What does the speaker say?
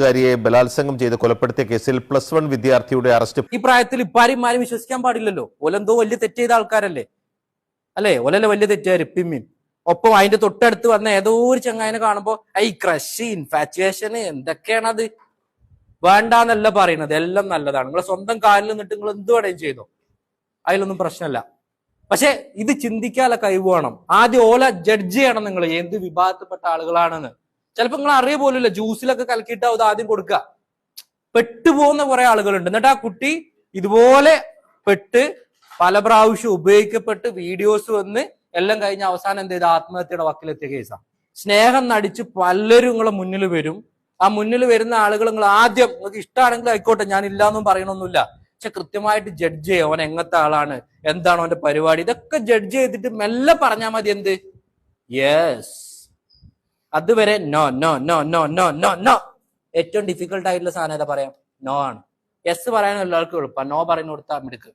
കാരിയെ ബലാത്സംഗം ചെയ്ത് കൊലപ്പെടുത്തിയ കേസിൽ +1 വിദ്യാർത്ഥിയുടെ അറസ്റ്റ്. ഈ പ്രായത്തിൽ ഇപ്പാരും വിശ്വസിക്കാൻ പാടില്ലല്ലോ. ഓലെന്തോ വലിയ തെറ്റ് ചെയ്ത ആൾക്കാരല്ലേ, അല്ലേ? ഓലല്ലേ വലിയ തെറ്റുകാർ ഇപ്പിമ്മയും. ഒപ്പം അതിന്റെ തൊട്ടടുത്ത് വന്ന ഏതോ ഒരു ചങ്ങായിനെ കാണുമ്പോ ഈ ക്രഷ്, ഇൻഫാച്ചുവേഷന്, എന്തൊക്കെയാണത്? വേണ്ടാന്നല്ല പറയുന്നത്, എല്ലാം നല്ലതാണ്. നിങ്ങളെ സ്വന്തം കാലിൽ നിന്നിട്ട് നിങ്ങൾ എന്ത് വേണേലും ചെയ്തോ, അതിലൊന്നും പ്രശ്നമല്ല. പക്ഷെ ഇത് ചിന്തിക്കാനുള്ള കഴിവ് വേണം. ആദ്യം ഓല ജഡ്ജ് ചെയ്യണം നിങ്ങൾ എന്ത് വിഭാഗത്തിൽപ്പെട്ട ആളുകളാണെന്ന്. ചിലപ്പോ നിങ്ങൾ അറിയ പോലുമില്ല, ജ്യൂസിലൊക്കെ കലക്കിയിട്ടാവും ഇത് ആദ്യം കൊടുക്കുക. പെട്ടുപോകുന്ന കുറെ ആളുകളുണ്ട്. എന്നിട്ട് ആ കുട്ടി ഇതുപോലെ പെട്ട് പല പ്രാവശ്യം ഉപയോഗിക്കപ്പെട്ട് വീഡിയോസ് വന്ന് എല്ലാം കഴിഞ്ഞ അവസാനം എന്ത് ചെയ്ത് ആത്മഹത്യയുടെ വക്കിലെത്തിയ കേസാണ്. സ്നേഹം നടിച്ച് പലരും നിങ്ങളെ മുന്നിൽ വരും. ആ മുന്നിൽ വരുന്ന ആളുകൾ നിങ്ങൾ ആദ്യം നിങ്ങൾക്ക് ഇഷ്ടമാണെങ്കിൽ ആയിക്കോട്ടെ, ഞാൻ ഇല്ലാന്നും പറയണമൊന്നുമില്ല, പക്ഷെ കൃത്യമായിട്ട് ജഡ്ജ് ചെയ്യുക. അവൻ എങ്ങനത്തെ ആളാണ്, എന്താണ് അവന്റെ പരിപാടി, ഇതൊക്കെ ജഡ്ജ് ചെയ്തിട്ട് മെല്ലെ പറഞ്ഞാൽ മതി. എന്ത് യെസ്, അതുവരെ no no no no no no no. ഏറ്റവും ഡിഫിക്കൽട്ട് ആയിട്ടുള്ള സാധനം ഏതാ പറയാം? നോ ആണ്. യെസ് പറയാൻ എല്ലാവർക്കും എളുപ്പം, നോ പറയുന്ന കൊടുത്താൽ മിടുക്ക്.